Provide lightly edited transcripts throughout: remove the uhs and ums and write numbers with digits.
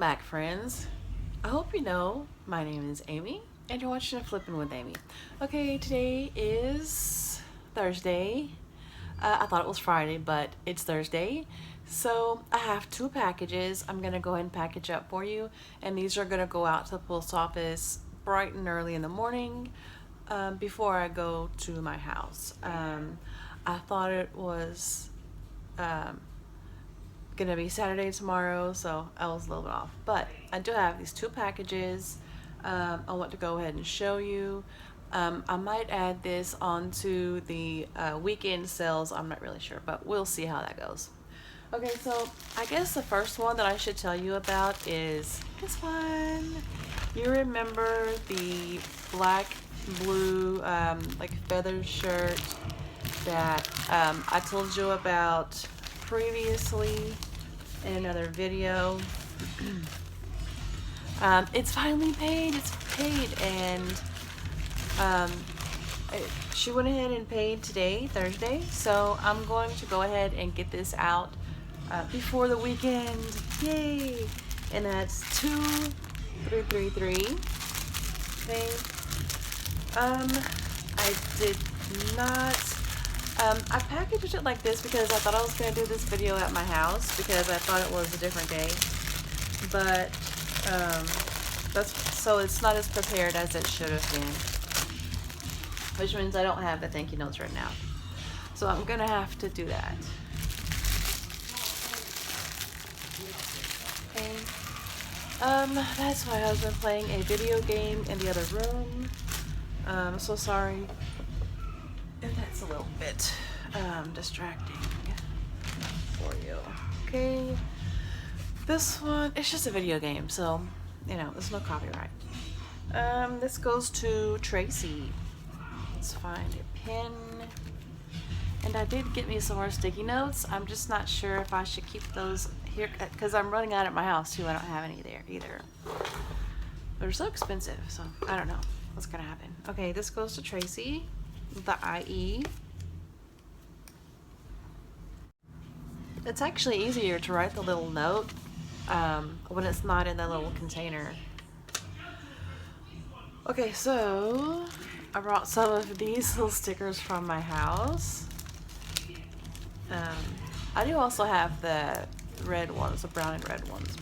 back, friends. I hope you know my name is Amy and you're watching Flippin' with Amy. Okay, today is Thursday. I thought it was Friday, but it's Thursday. So I have two packages I'm gonna go ahead and package up for you, and these are gonna go out to the post office bright and early in the morning before I go to my house. I thought it was um, gonna be Saturday tomorrow, so I was a little bit off. But I do have these two packages. I want to go ahead and show you. I might add this onto the weekend sales. I'm not really sure, but we'll see how that goes. Okay, so I guess the first one that I should tell you about is this one. You remember the black, blue, like feather shirt that I told you about previously in another video. It's finally paid. It's paid, and she went ahead and paid today, Thursday. So I'm going to go ahead and get this out before the weekend. Yay! And that's 2333. Okay. I did not. I packaged it like this because I thought I was going to do this video at my house because I thought it was a different day. But so it's not as prepared as it should have been, which means I don't have the thank you notes right now. So I'm going to have to do that. Okay. That's why I've been playing a video game in the other room. So sorry if that's a little bit distracting for you. Okay. This one, it's just a video game, so you know, there's no copyright. This goes to Tracy. Let's find a pen. And I did get me some more sticky notes. I'm just not sure if I should keep those here because I'm running out at my house too. I don't have any there either. They're so expensive, so I don't know what's gonna happen. Okay, this goes to Tracy, the IE. It's actually easier to write the little note when it's not in the little container. Okay, so I brought some of these little stickers from my house. I do also have the red ones, the brown and red ones,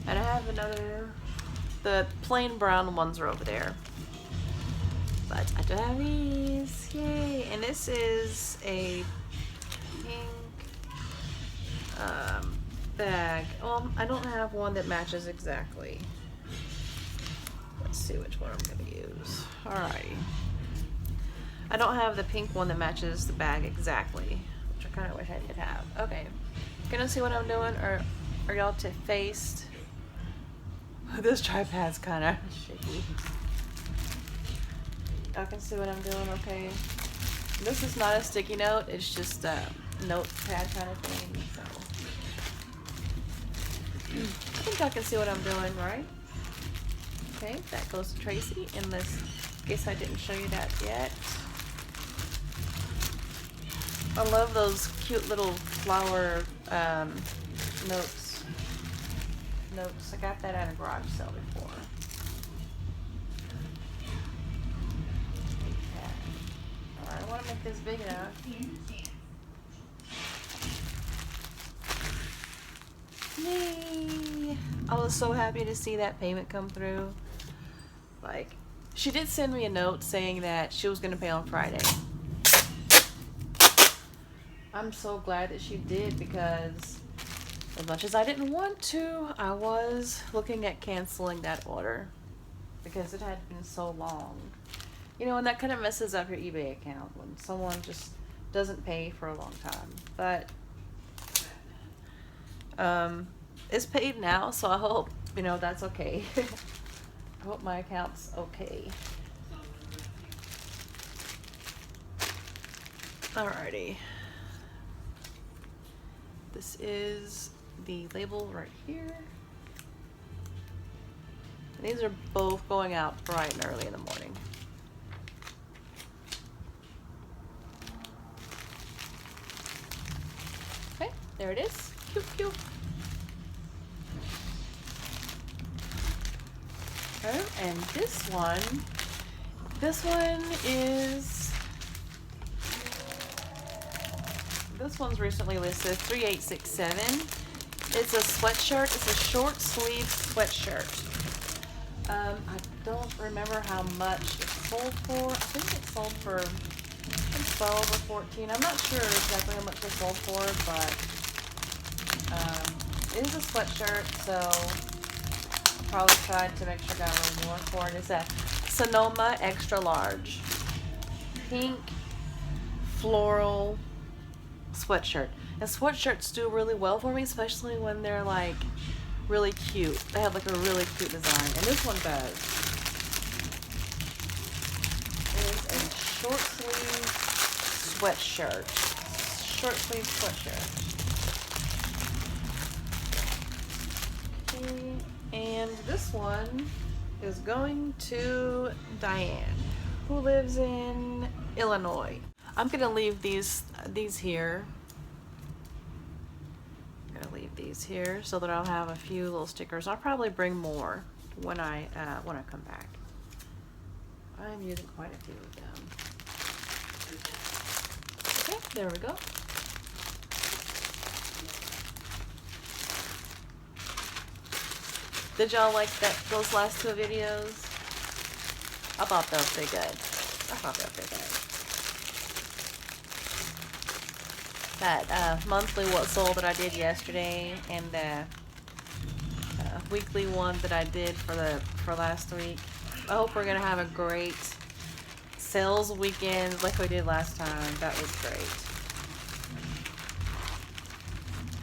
and I have the plain brown ones are over there. But I do have these, yay! And this is a pink bag. I don't have one that matches exactly. Let's see which one I'm gonna use. Alrighty. I don't have the pink one that matches the bag exactly, which I kind of wish I did have. Okay, gonna see what I'm doing, or are y'all faced? This tripod's kind of shaky. I can see what I'm doing, okay? This is not a sticky note, it's just a notepad kind of thing, so. I think I can see what I'm doing, right? Okay, that goes to Tracy, in case I didn't show you that yet. I love those cute little flower notes. I got that at a garage sale before. Okay. Alright, I want to make this big enough. Yay! I was so happy to see that payment come through. Like, she did send me a note saying that she was going to pay on Friday. I'm so glad that she did, because as much as I didn't want to, I was looking at canceling that order because it had been so long. You know, and that kind of messes up your eBay account when someone just doesn't pay for a long time. But it's paid now, so I hope, you know, that's okay. I hope my account's okay. Alrighty. This is the label right here. And these are both going out bright and early in the morning. Okay, there it is. Cute, cute. And this one's recently listed, 3867. It's a sweatshirt. It's a short sleeve sweatshirt. I don't remember how much it sold for. I think it sold for 12 or 14. I'm not sure exactly how much it sold for, but it is a sweatshirt, so I'll probably tried to make sure I got a little more for it. It's a Sonoma extra large pink floral sweatshirt. And sweatshirts do really well for me, especially when they're like really cute. They have like a really cute design, and this one does. It is a short sleeve sweatshirt. Short sleeve sweatshirt. Okay, and this one is going to Diane, who lives in Illinois. I'm gonna leave these here. I'm gonna leave these here so that I'll have a few little stickers. I'll probably bring more when I come back. I'm using quite a few of them. Okay, there we go. Did y'all like those last two videos? I thought they were pretty good. That monthly what sold that I did yesterday, and the weekly one that I did for last week. I hope we're gonna have a great sales weekend like we did last time. That was great.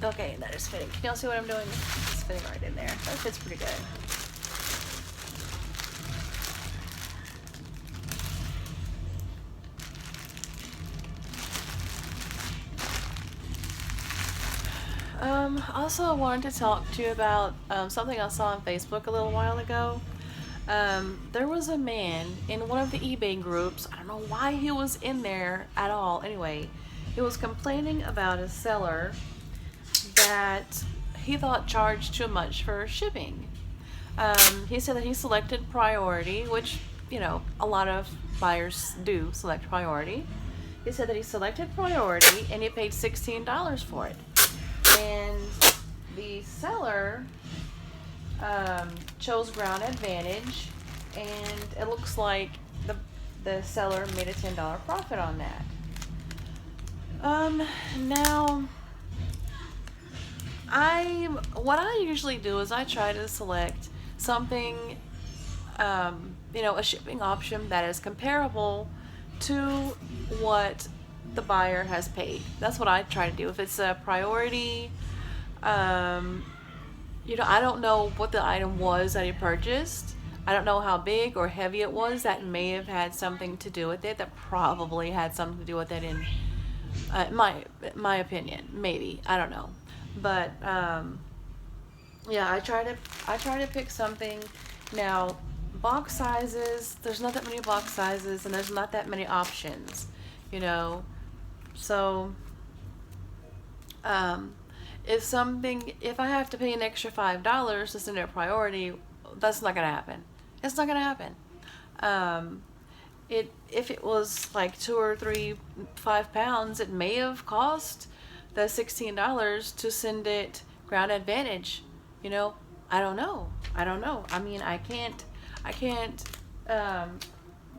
Okay, that is fitting. Can y'all see what I'm doing? It's fitting right in there. That fits pretty good. Also, I wanted to talk to you about something I saw on Facebook a little while ago. There was a man in one of the eBay groups. I don't know why he was in there at all. Anyway, he was complaining about a seller that he thought charged too much for shipping. He said that he selected priority, which, you know, a lot of buyers do select priority. He said that he selected priority and he paid $16 for it. And the seller chose ground advantage, and it looks like the seller made a $10 profit on that. Now, what I usually do is I try to select something, you know, a shipping option that is comparable to what the buyer has paid. That's what I try to do. If it's a priority, you know, I don't know what the item was that he purchased. I don't know how big or heavy it was. That may have had something to do with it. That probably had something to do with it in my opinion. Maybe, I don't know. But yeah, I try to pick something. Now, box sizes, there's not that many box sizes, and there's not that many options, you know. So if I have to pay an extra $5 to send it a priority, that's not gonna happen. It's not gonna happen. If it was like 2 or 3, 5 pounds, it may have cost the $16 to send it ground advantage. You know, I don't know. I mean, I can't,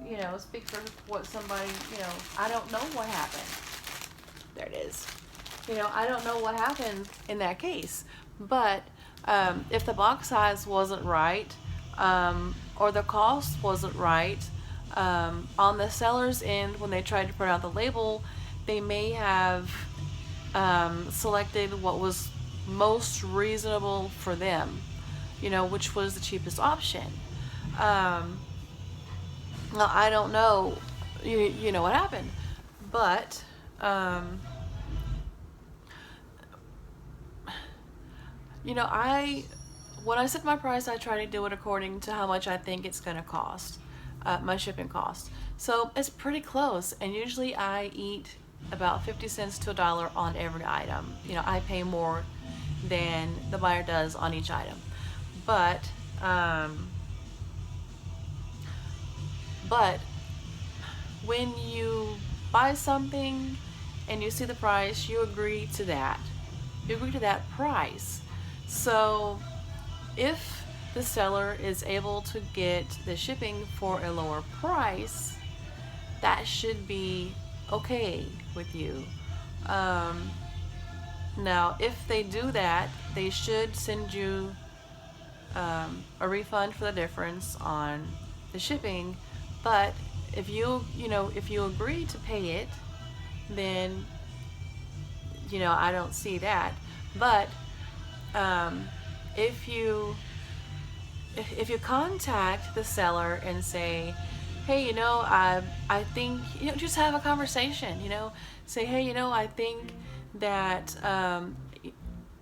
you know, speak for what somebody, you know, I don't know what happened. There it is. You know, I don't know what happened in that case. But if the box size wasn't right, or the cost wasn't right, on the seller's end, when they tried to print out the label, they may have selected what was most reasonable for them, you know, which was the cheapest option. Now, I don't know, you know what happened, but you know, when I set my price, I try to do it according to how much I think it's going to cost, my shipping cost. So it's pretty close, and usually I eat about 50 cents to $1 on every item. You know, I pay more than the buyer does on each item. But But when you buy something and you see the price, you agree to that. You agree to that price. So if the seller is able to get the shipping for a lower price, that should be okay with you. Um, Now, if they do that, they should send you a refund for the difference on the shipping. But if if you agree to pay it, then I don't see that. But um, if you if you contact the seller and say, hey, I think, just have a conversation, say, hey, I think that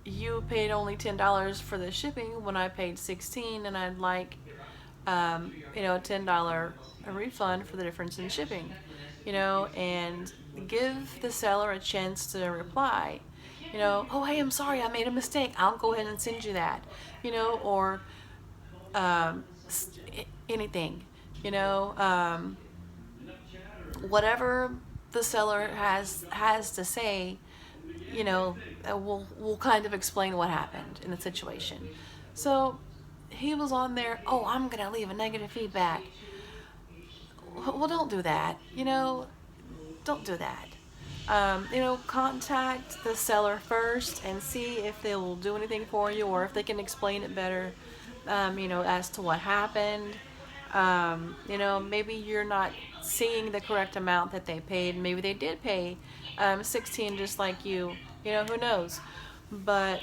you paid only $10 for the shipping when I paid 16, and I'd like, a $10 refund for the difference in shipping, and give the seller a chance to reply. Oh, hey, I'm sorry, I made a mistake. I'll go ahead and send you that, or um, anything, you know, um, whatever the seller has to say, will kind of explain what happened in the situation. So he was on there. Oh, I'm gonna leave a negative feedback. Well, don't do that. Don't do that. Contact the seller first and see if they will do anything for you, or if they can explain it better, as to what happened. Maybe you're not seeing the correct amount that they paid. Maybe they did pay 16 just like you. Who knows? But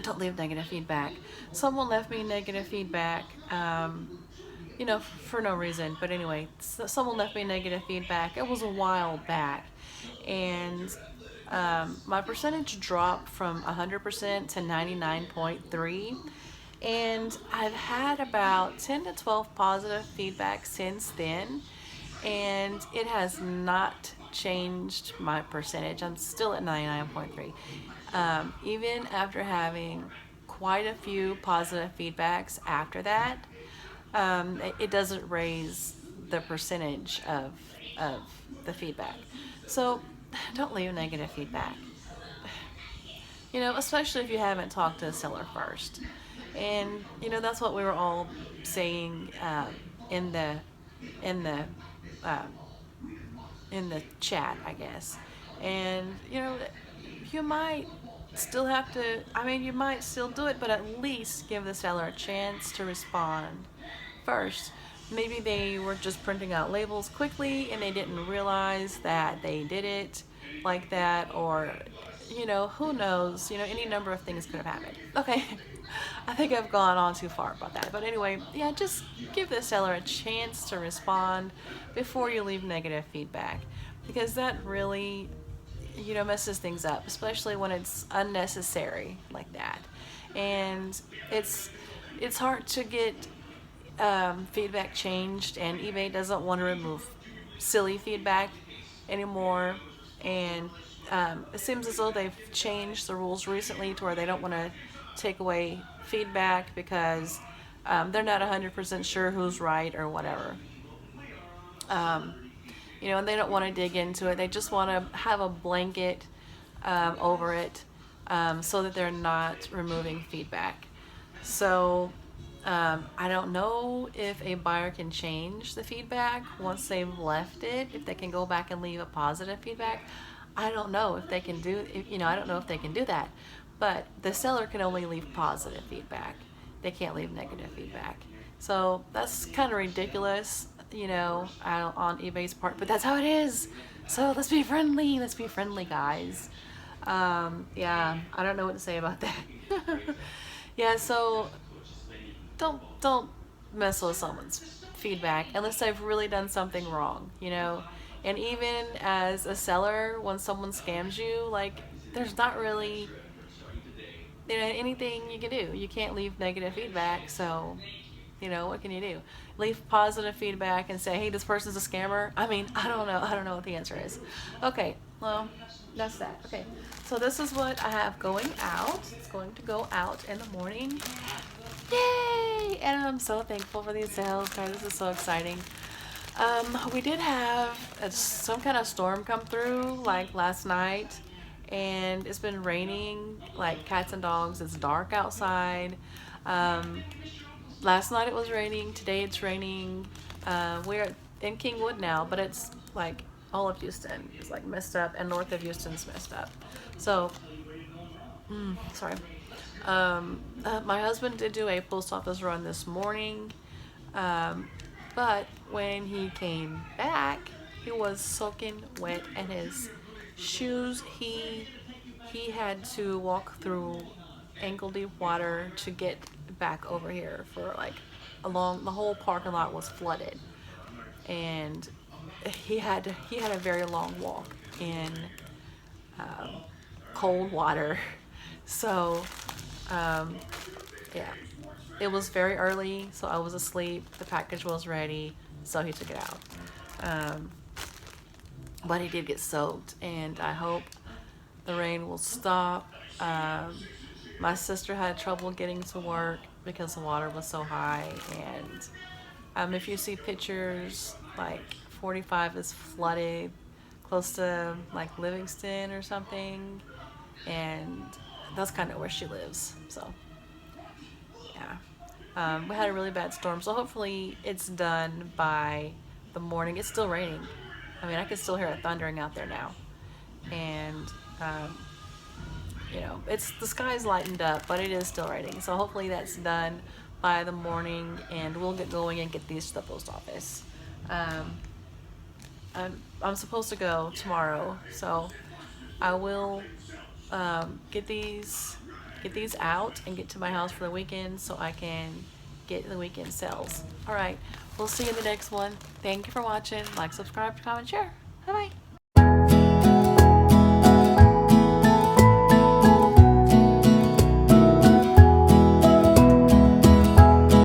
don't leave negative feedback. Someone left me negative feedback. For no reason. But anyway, someone left me negative feedback. It was a while back, and my percentage dropped from 100% to 99.3, and I've had about 10 to 12 positive feedback since then, and it has not changed my percentage. I'm still at 99.3, even after having quite a few positive feedbacks after that. It doesn't raise the percentage of the feedback. So don't leave negative feedback. Especially if you haven't talked to the seller first. And that's what we were all saying in the in the um, in the chat, I guess. And you might still have to. I mean, you might still do it, but at least give the seller a chance to respond first. Maybe they were just printing out labels quickly and they didn't realize that they did it like that, or who knows? Any number of things could have happened. Okay, I think I've gone on too far about that. But anyway, yeah, just give the seller a chance to respond before you leave negative feedback, because that really, messes things up, especially when it's unnecessary like that. And it's hard to get feedback changed, and eBay doesn't want to remove silly feedback anymore. And it seems as though they've changed the rules recently to where they don't want to take away feedback because they're not 100% sure who's right or whatever. Um, and they don't want to dig into it. They just want to have a blanket over it, so that they're not removing feedback. So I don't know if a buyer can change the feedback once they've left it, if they can go back and leave a positive feedback. I don't know if they can I don't know if they can do that. But the seller can only leave positive feedback. They can't leave negative feedback. So that's kind of ridiculous, on eBay's part, but that's how it is. So let's be friendly. Let's be friendly, guys. Yeah, I don't know what to say about that. Yeah, so don't mess with someone's feedback unless they've really done something wrong, And even as a seller, when someone scams you, like, there's not really anything you can do. You can't leave negative feedback, so what can you do? Leave positive feedback and say, hey, this person's a scammer. I mean, I don't know what the answer is. Okay, well, that's that. Okay, so this is what I have going out. It's going to go out in the morning. Yay! and I'm so thankful for these sales, guys. This is so exciting. We did have some kind of storm come through like last night, and it's been raining like cats and dogs. It's dark outside. Um, Last night it was raining. Today it's raining. We're in Kingwood now, but it's like all of Houston is like messed up, and north of Houston's messed up. So, sorry. My husband did do a post office run this morning, um, but when he came back, he was soaking wet, and his shoes, he had to walk through ankle deep water to get back over here for like along the whole parking lot was flooded, and he had a very long walk in um, cold water. So um, yeah, it was very early, so I was asleep. The package was ready, so he took it out. Um, but he did get soaked, and I hope the rain will stop. My sister had trouble getting to work because the water was so high, and if you see pictures, like 45 is flooded close to like Livingston or something, and that's kind of where she lives. So yeah, we had a really bad storm, so hopefully it's done by the morning. It's still raining. I mean, I can still hear it thundering out there now, and um, you know, it's the sky's lightened up, but it is still raining. So hopefully that's done by the morning, and we'll get going and get these to the post office. Um, I'm supposed to go tomorrow, so I will get these out and get to my house for the weekend so I can get the weekend sales. All right, we'll see you in the next one. Thank you for watching. Like, subscribe, comment, share. Bye bye.